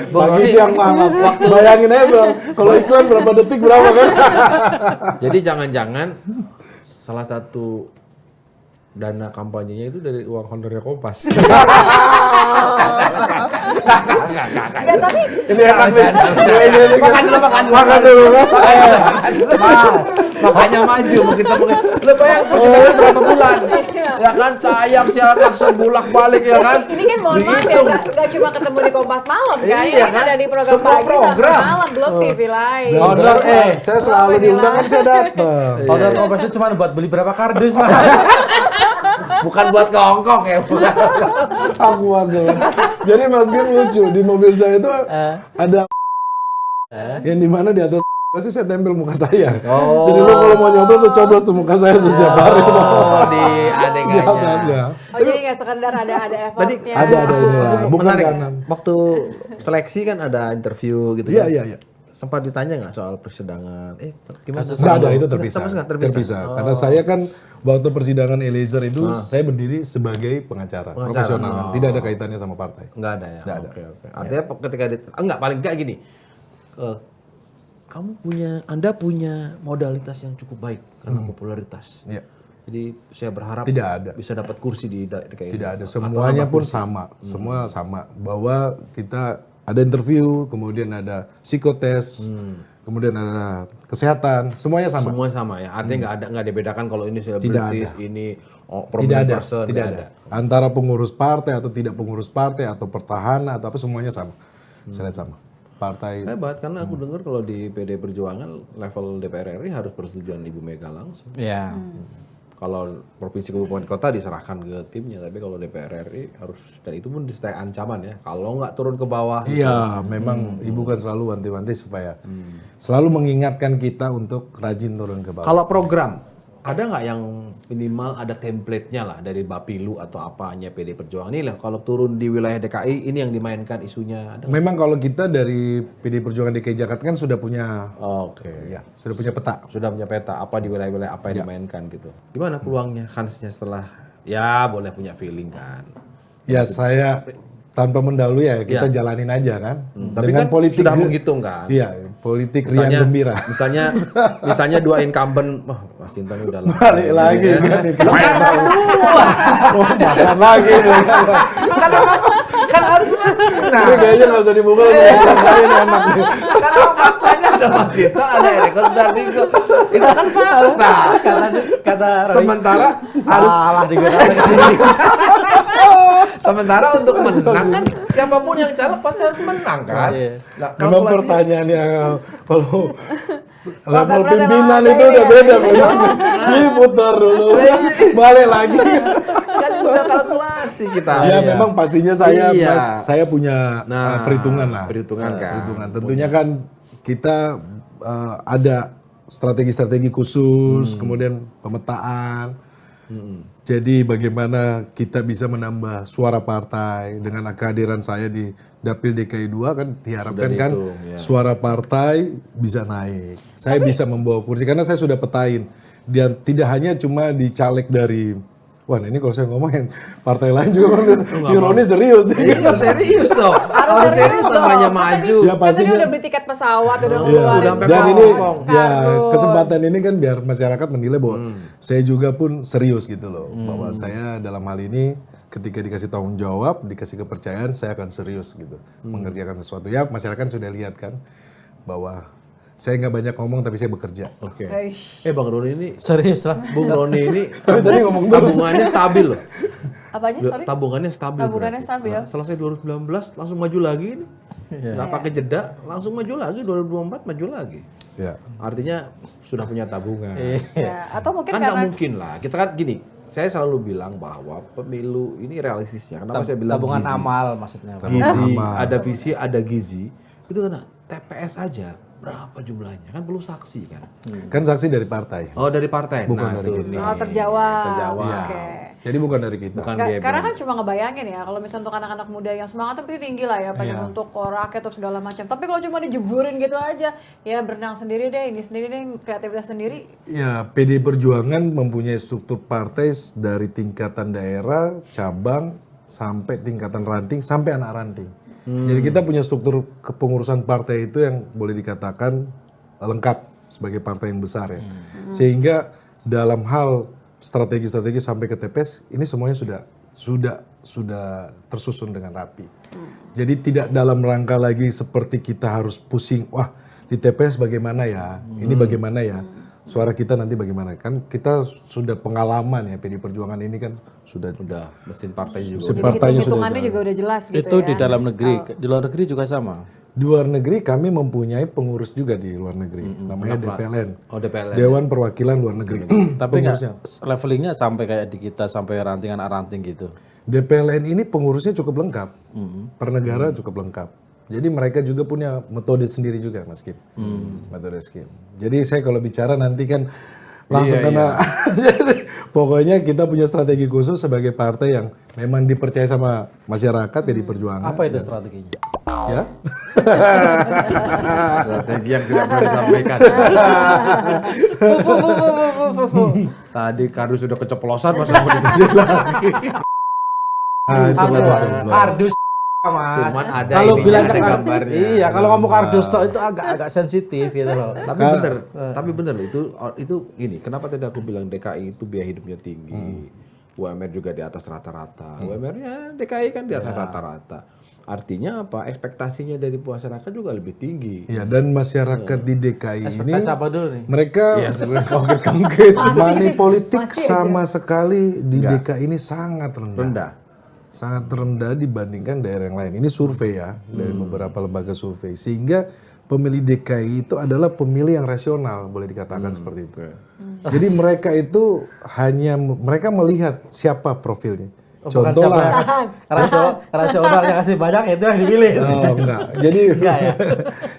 Bang Pagi Roni, siang malam. Bayangin aja Bang, kalau iklan berapa detik berapa kan? jadi jangan-jangan salah satu dana kampanyenya itu dari uang honornya Kompas. Ya tapi Ini enak nih. Makan dulu kan. Mas, makanya maju kita lu bayang persidangan berapa bulan? Ya kan tayang siaran langsung bolak-balik ya kan. ini kan mohon maaf ya, nggak cuma ketemu di Kompas malam kan, Iya ini kan? ada di program Semua pagi sampai program. malam, belum TV lain. Dan Honor, saya selalu Oh, diundang kan inilah. saya datang. Honor Kompas itu cuma buat beli berapa kardus, Mas. Bukan buat ke Hongkong ya, bukan. Aku agak. Jadi Mas Gim lucu, di mobil saya itu ada yang dimana di atas pasti saya tempel muka saya. Oh. Jadi lo kalau mau nyoblos, lo coblos tuh muka saya tuh setiap hari. Oh, di Di adegannya. ada. Oh jadi nggak sekedar ada effortnya. Ada ini lah, Aku bukan menarik. kanan. Waktu seleksi kan ada interview gitu Iya, kan. iya, iya. Sempat ditanya nggak soal persidangan? Gimana? Nggak ada, itu terpisah. Terpisah. Terpisah. Karena saya kan waktu persidangan Eliezer itu saya berdiri sebagai pengacara, profesional kan. Tidak ada kaitannya sama partai. Nggak ada ya? Nggak ada. Oke. Artinya ketika enggak, paling nggak gini. Anda punya modalitas yang cukup baik karena popularitas. Iya. Jadi saya berharap Tidak ada. bisa dapat kursi di DKI. Tidak ada. Semuanya pun sama. Semua sama. Bahwa kita ada interview, kemudian ada psikotes, kemudian ada kesehatan, semuanya sama. Semua sama ya. Artinya nggak dibedakan kalau ini Tidak selebritis, ada. ini Tidak prominent ada, person, tidak nggak ada. Antara pengurus partai atau tidak pengurus partai atau pertahanan atau apa semuanya sama. Saya lihat sama. Partai Hebat karena aku dengar kalau di PD Perjuangan level DPR RI harus persetujuan Ibu Mega langsung. Iya. Kalau provinsi kabupaten kota diserahkan ke timnya, tapi kalau DPR RI harus, dan itu pun disertai ancaman ya. Kalau nggak turun ke bawah. Iya, memang Ibu kan selalu wanti-wanti supaya selalu mengingatkan kita untuk rajin turun ke bawah. Kalau program ada nggak yang minimal ada template-nya lah dari Bapilu atau apanya PD Perjuangan ini lah. Kalau turun di wilayah DKI ini yang dimainkan isunya ada. Memang kalau kita dari PD Perjuangan DKI Jakarta kan sudah punya Oke. ya, sudah punya peta. Sudah punya peta apa di wilayah-wilayah apa yang dimainkan gitu. Gimana peluangnya, kansnya setelah ya boleh punya feeling kan. Ya saya tanpa mendahului ya kita jalanin aja kan. Tapi kan sudah menghitung kan. Iya, politik riang gembira. Misalnya dua incumbent, wah Mas Intan udah lama. Balik lagi kan. Kan Makan lagi nih. kan harus Ini kayaknya nggak usah dibuka. Ini enak nih. karena faktanya ada Mas Intan, ada Erick Thohir. Itu kan fakta. Kata Sementara salah digunakan di sini. Sementara untuk menang kan siapapun yang caleg pasti harus menang kan. Nah, Memang kalkulasinya- pertanyaannya kalau level Bapak pimpinan Prabowo itu udah beda memang. Diputar dulu, balik lagi. kan bisa kalkulasi kita. Ya memang pastinya saya Iya. Mas, saya punya Nah, perhitungan lah. perhitungan kan. Perhitungan. Tentunya kan kita ada strategi-strategi khusus, kemudian pemetaan. Jadi bagaimana kita bisa menambah suara partai dengan kehadiran saya di Dapil DKI 2 kan diharapkan kan dihitung, ya. suara partai bisa naik. Saya bisa membawa kursi karena saya sudah petain. Dan tidak hanya cuma di caleg dari wah ini kalau saya ngomongin partai lain juga Roni serius. Iya, serius dong. Harus serius namanya maju. Ya, Kan tadi pastinya. udah beli tiket pesawat, udah Iya. ngeluarin udah sampai Dan ke ini Hongkong. ya kardus. kesempatan ini kan biar masyarakat menilai bahwa saya juga pun serius gitu loh. Bahwa saya dalam hal ini ketika dikasih tanggung jawab, dikasih kepercayaan, saya akan serius gitu. Mengerjakan sesuatu. Ya masyarakat sudah lihat kan bahwa saya nggak banyak ngomong tapi saya bekerja. Oke. Eish. Bang Roni ini, Serius lah. Bung Roni ini tadi ngomong terus. tabungannya stabil loh. Apanya? Sorry? Tabungannya stabil. Tabungannya berarti. stabil. Nah, selesai 2019 langsung maju lagi nih. Nggak pakai jeda, langsung maju lagi 2024 maju lagi. Ya. Artinya sudah punya tabungan. Ya, atau mungkin Kan nggak karena mungkin lah. Kita kan gini, saya selalu bilang bahwa pemilu ini realistisnya. Kenapa saya bilang Tabungan gizi? amal maksudnya. Gizi, Amal. ada visi, ada gizi. Itu karena TPS aja berapa jumlahnya? Kan perlu saksi kan. Kan saksi dari partai. Oh dari partai. Bukan Nah, dari tuh kita. nih. terjawab. Terjawab. Oke. Jadi bukan dari kita. Bukan Nggak, dia karena brand. kan cuma ngebayangin ya, kalau misalnya untuk anak-anak muda yang semangatnya pasti tinggi lah ya, pengen Iya. untuk rakyat atau segala macam. Tapi kalau cuma dijeburin gitu aja, ya berenang sendiri deh, ini sendiri deh, kreativitas sendiri. Ya, PDI Perjuangan mempunyai struktur partai dari tingkatan daerah, cabang, sampai tingkatan ranting, sampai anak ranting. Jadi kita punya struktur kepengurusan partai itu yang boleh dikatakan lengkap sebagai partai yang besar ya. Sehingga dalam hal strategi-strategi sampai ke TPS ini semuanya sudah tersusun dengan rapi. Jadi tidak dalam rangka lagi seperti kita harus pusing, wah di TPS bagaimana ya, ini bagaimana ya, suara kita nanti bagaimana. Kan kita sudah pengalaman ya, PDI Perjuangan ini kan sudah Mesin partai juga. mesin Jadi partainya sudah hitung-hitungannya juga udah jelas gitu Itu ya. di dalam negeri, di luar negeri juga sama. Di luar negeri kami mempunyai pengurus juga di luar negeri, namanya DPLN, Oh, DPLN. Dewan Perwakilan Luar Negeri. Tapi nggak levelingnya sampai kayak di kita sampai ranting gitu. DPLN ini pengurusnya cukup lengkap, per negara cukup lengkap. Jadi mereka juga punya metode sendiri juga, Mas Kim. Metode skim. Jadi saya kalau bicara nanti kan langsung kena. Jadi, pokoknya kita punya strategi khusus sebagai partai yang memang dipercaya sama masyarakat ya di Perjuangan. Apa itu strateginya? Ya. Strategi yang tidak boleh disampaikan. Tadi kardus sudah keceplosan masa mau ditanya lagi. Itu baru Kardus Mas. Cuman ada Kalau ininya, bilang ada gambarnya. Iya, kalau ngomong kardus itu agak sensitif gitu loh. Tapi bener itu gini, kenapa tadi aku bilang DKI itu biaya hidupnya tinggi. UMR juga di atas rata-rata. UMR-nya DKI kan di atas rata-rata. Artinya apa? Ekspektasinya dari masyarakat juga lebih tinggi. Ya, dan masyarakat di DKI ini Ekspektasi apa dulu nih? mereka Konkret. money politik sama sekali di DKI ini sangat Rendah. sangat rendah dibandingkan daerah yang lain. Ini survei ya dari beberapa lembaga survei, sehingga pemilih DKI itu adalah pemilih yang rasional, boleh dikatakan seperti itu. Jadi mereka itu mereka melihat siapa profilnya. Bukan Contoh siapa yang lah. rasional yang kasih banyak itu yang dipilih. Oh, enggak. Jadi ya?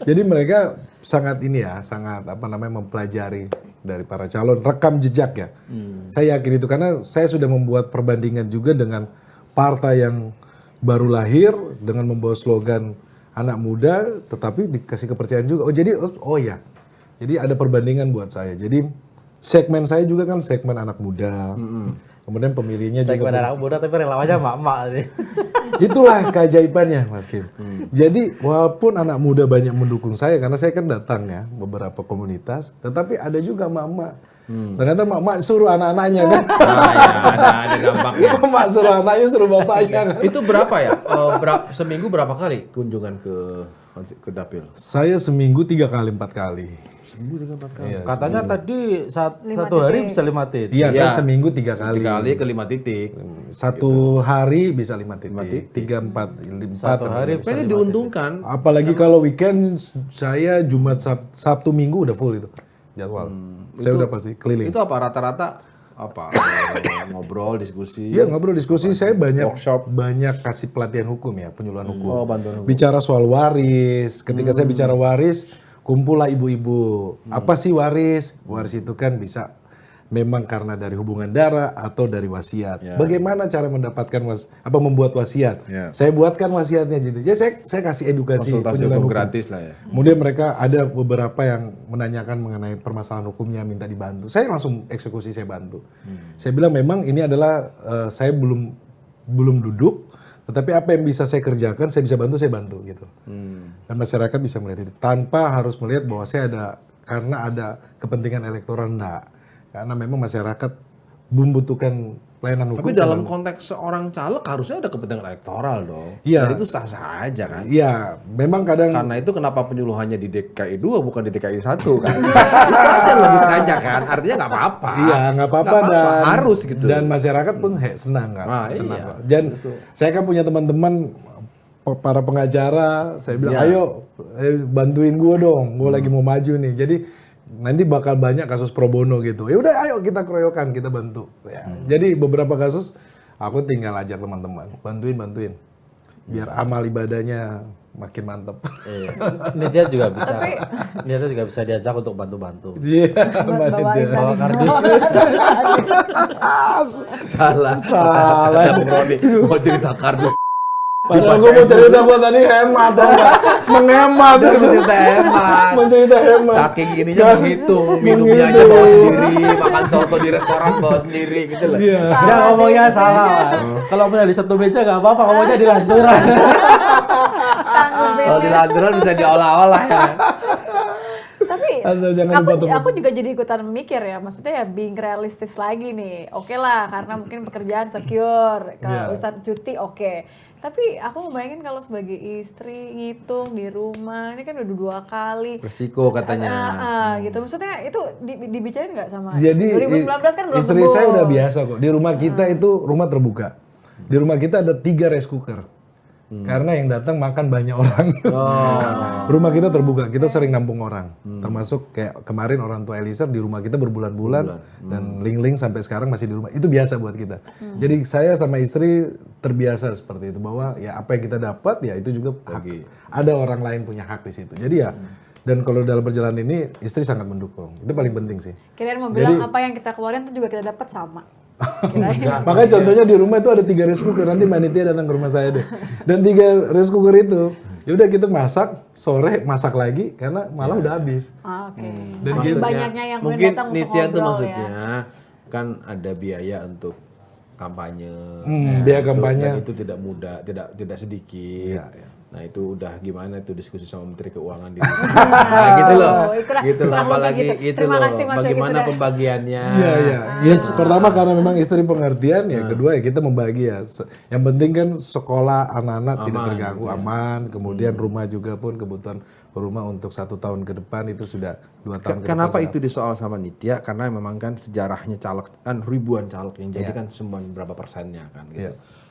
jadi mereka sangat sangat mempelajari dari para calon, rekam jejak ya. Saya yakin itu karena saya sudah membuat perbandingan juga dengan partai yang baru lahir dengan membawa slogan anak muda tetapi dikasih kepercayaan juga. Ya. Jadi ada perbandingan buat saya. Jadi segmen saya juga kan segmen anak muda. Kemudian pemilihnya Segmen juga anak muda tapi relawannya mak-mak nih. itulah keajaibannya Mas Kim. Jadi walaupun anak muda banyak mendukung saya karena saya kan datang ya beberapa komunitas, tetapi ada juga mak-mak. Ternyata mak-mak suruh anak-anaknya kan. Ada dampaknya. Mak suruh anaknya suruh bapaknya kan. Itu berapa ya? Seminggu berapa kali kunjungan ke dapil? Saya seminggu 3 kali 4 kali. Seminggu 3-4 kali. Katanya tadi satu hari bisa 5 titik. Iya kan seminggu 3 kali. 3 kali ke 5 titik. Satu hari bisa 5 titik. 3, 4, 4. Satu hari bisa Ini diuntungkan. Apalagi kalau weekend saya Jumat Sabtu Minggu udah full itu jadwal. Saya udah pasti keliling. Itu apa rata-rata apa? Ngobrol, diskusi. Iya ngobrol diskusi, saya Workshop. banyak kasih pelatihan hukum ya, penyuluhan hukum. Oh, bantuan hukum. Bicara soal waris, ketika saya bicara waris, kumpullah ibu-ibu. Apa sih waris? Waris itu kan bisa memang karena dari hubungan darah atau dari wasiat. Bagaimana cara mendapatkan membuat wasiat? Saya buatkan wasiatnya gitu. Ya saya kasih edukasi Konsultasi penyuluhan hukum hukum. gratis lah ya. Kemudian mereka ada beberapa yang menanyakan mengenai permasalahan hukumnya, minta dibantu. Saya langsung eksekusi, saya bantu. Saya bilang memang ini adalah saya belum duduk, tetapi apa yang bisa saya kerjakan, saya bisa bantu, saya bantu gitu. Dan masyarakat bisa melihat itu tanpa harus melihat bahwa saya karena ada kepentingan elektoral enggak. Karena memang masyarakat membutuhkan pelayanan hukum. Tapi dalam konteks seorang caleg harusnya ada kepentingan elektoral dong. Iya. Dan itu sah-sah aja kan. Iya, memang kadang Karena itu kenapa penyuluhannya di DKI 2 bukan di DKI 1 kan? Itu aja logikanya kan. Artinya nggak apa-apa. Iya, nggak apa-apa dan harus gitu. Dan masyarakat pun senang kan. Senang iya. kok. Dan saya kan punya teman-teman para pengacara, saya bilang ayo bantuin gue dong, gue lagi mau maju nih. Jadi nanti bakal banyak kasus pro bono gitu. Ya udah ayo kita keroyokan, kita bantu. Ya. Jadi beberapa kasus aku tinggal ajak teman-teman, bantuin. biar amal ibadahnya makin mantep. Iya. Nitya juga bisa. Nitya juga bisa diajak untuk bantu-bantu. Iya, bawain Bawa kardus. Salah. Ada Bung Roni mau cerita kardus. Padahal gue mau cerita buat tadi hemat, menghemat. Cerita hemat. Mau cerita hemat. Saking ininya menghitung, minumnya aja bawa sendiri, makan soto di restoran bawa sendiri gitu loh. Iya. Dia ngomongnya salah. Kalau punya di satu meja nggak apa-apa, ngomongnya di lanturan. Kalau di lanturan bisa diolah-olah ya. Tapi Asal jangan aku juga jadi ikutan mikir ya, maksudnya ya being realistis lagi nih. Oke lah, karena mungkin pekerjaan secure, kalau urusan cuti oke. Tapi aku ngebayangin kalau sebagai istri ngitung di rumah, ini kan udah 2 kali. Resiko katanya. Gitu. Maksudnya itu dibicarain nggak sama Jadi 2019 kan belum istri sembuh. saya udah biasa kok. Di rumah kita itu rumah terbuka. Di rumah kita ada 3 rice cooker. Karena yang datang makan banyak orang. Rumah kita terbuka, kita sering nampung orang. Termasuk kayak kemarin orang tua Eliezer di rumah kita berbulan-bulan. Dan Ling-Ling sampai sekarang masih di rumah. Itu biasa buat kita. Jadi saya sama istri terbiasa seperti itu. Bahwa ya apa yang kita dapat ya itu juga hak. Ada orang lain punya hak di situ. Jadi ya, dan kalau dalam perjalanan ini istri sangat mendukung. Itu paling penting sih. Kirain mau bilang apa yang kita keluarin itu juga kita dapat sama. Makanya contohnya di rumah itu ada 3 rice cooker. Nanti Manitia datang ke rumah saya deh. Dan 3 rice cooker itu, ya udah kita masak, sore masak lagi karena malam udah habis. Oke. Dan Saking gitu. banyaknya yang Mungkin datang untuk Nitya tuh ngobrol maksudnya ya. kan ada biaya untuk kampanye. Biaya kampanye. Dan itu tidak mudah, tidak sedikit. Iya. Nah itu udah gimana itu diskusi sama Menteri Keuangan di nah, gitu loh. Gitu loh, kurang apalagi lebih gitu. itu Terima loh. kasih, Mas Yogi, Bagaimana sudah- pembagiannya. Iya. Yes, pertama karena memang istri pengertian, ya kedua ya kita membagi ya. Yang penting kan sekolah anak-anak tidak terganggu, aman. Kemudian rumah juga pun kebutuhan rumah untuk 1 tahun ke depan itu sudah 2 tahun ke depan. Kenapa itu disoal sama Nitya? Karena memang kan sejarahnya caleg kan ribuan caleg yang jadi kan cuma berapa persennya kan gitu.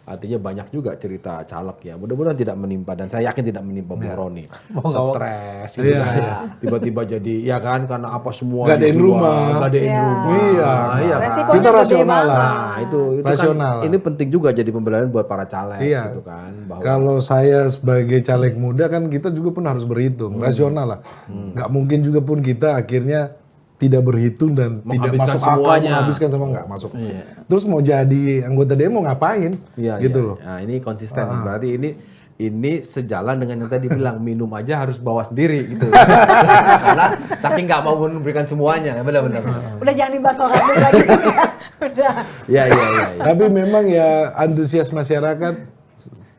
Artinya banyak juga cerita caleg ya. Mudah-mudahan tidak menimpa dan saya yakin tidak menimpa Bung Roni. Stres gitu kan. Tiba-tiba jadi ya kan karena apa semua Gadein dijual, rumah. gadein rumah. Iya. Iya kan. Resikonya Kita gede rasional lah. banget. Nah, itu Rasional. kan ini penting juga jadi pembelajaran buat para caleg Iya. gitu kan bahwa Kalau saya sebagai caleg muda kan kita juga pun harus berhitung, rasional lah. Nggak mungkin juga pun kita akhirnya tidak berhitung dan tidak Menghabiskan masuk akal, semuanya. menghabiskan semua nggak masuk. Terus mau jadi anggota demo ngapain? Gitu loh. Nah, ini konsisten. Berarti ini sejalan dengan yang tadi bilang minum aja harus bawa sendiri gitu. Karena saking nggak mau memberikan semuanya, benar-benar. Udah jangan dibahas soal kardus lagi. Udah. Iya. Tapi memang ya antusias masyarakat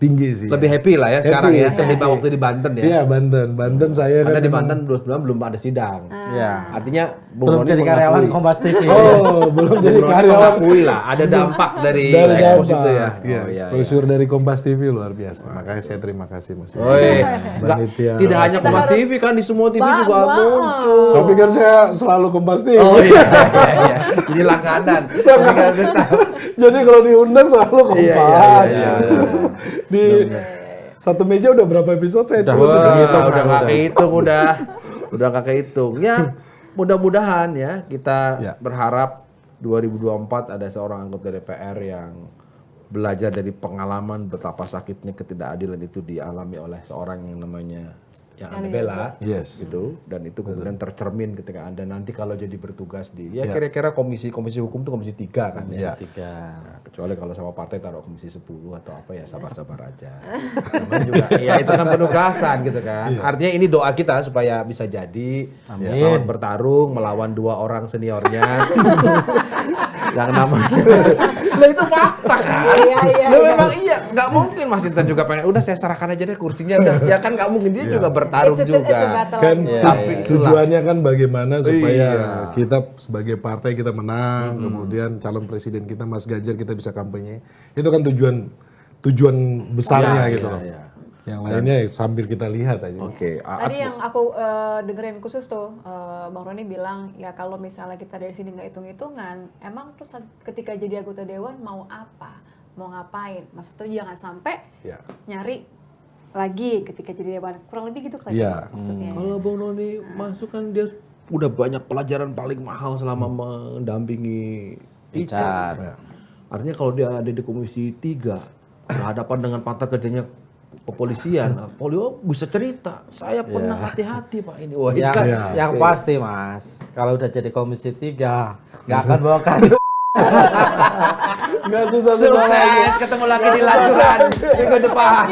tinggi sih. Lebih happy lah ya sekarang Happy, ya ketimbang waktu di Banten ya. Iya Banten saya Karena kan di memang- Banten belum ada sidang. Iya. Artinya Bung Belum Roni jadi mengakui- karyawan Kompas TV. Oh, belum jadi Bung Roni karyawan. mengakui lah ada dampak dari Dari ekspos dampak. itu ya. Iya, exposure dari Kompas TV luar biasa. Makanya saya terima kasih Mas. Oi, Panitia. tidak hanya Kompas TV kan di semua TV juga muncul. Tapi kan saya selalu Kompas TV. Oh iya. Ini langganan. Jadi kalau diundang selalu Kompas. Iya. Di satu meja udah berapa episode saya Udah terus udah nggak kehitung udah nggak kehitung. Ya mudah-mudahan ya kita Ya. berharap 2024 ada seorang anggota DPR yang belajar dari pengalaman betapa sakitnya ketidakadilan itu dialami oleh seorang yang namanya yang Anda bela, Yes. gitu, dan itu kemudian tercermin ketika Anda nanti kalau jadi bertugas di kira-kira komisi hukum tuh komisi 3 kan ya. Nah, kecuali kalau sama partai taruh komisi 10 atau apa ya sabar-sabar aja. Namanya juga ya itu kan penugasan gitu kan. Artinya ini doa kita supaya bisa jadi lawan bertarung melawan 2 orang seniornya. yang namanya. Lah itu fakta kan. Iya. Memang iya, nggak mungkin Mas Intan juga pengen udah saya serahkan aja deh kursinya udah. Ya kan nggak mungkin dia juga bertarung It's a juga. battle. Kan Tapi tujuannya kan bagaimana supaya Iya. kita sebagai partai kita menang, kemudian calon presiden kita Mas Ganjar kita bisa kampanye. Itu kan tujuan besarnya Iya, gitu iya, loh. iya. Yang lainnya ya sambil kita lihat aja. Oke, Tadi yang aku dengerin khusus tuh, Bang Roni bilang ya kalau misalnya kita dari sini nggak hitung-hitungan, emang terus ketika jadi anggota dewan mau apa, mau ngapain? Maksudnya jangan sampai Ya. nyari lagi ketika jadi dewan, kurang lebih gitu kali Iya. ya maksudnya. Kalau Bang Roni masuk kan dia udah banyak pelajaran paling mahal selama mendampingi Icat. Ya. Artinya kalau dia ada di komisi 3, berhadapan dengan partner kerjanya kepolisian, polio bisa cerita, saya pernah hati-hati Pak ini. Wah, itu Yang, kan yang pasti Mas, kalau udah jadi Komisi 3 nggak akan bawa kado. Nggak susah-susah lagi. sukses, ketemu lagi di lanturan minggu depan.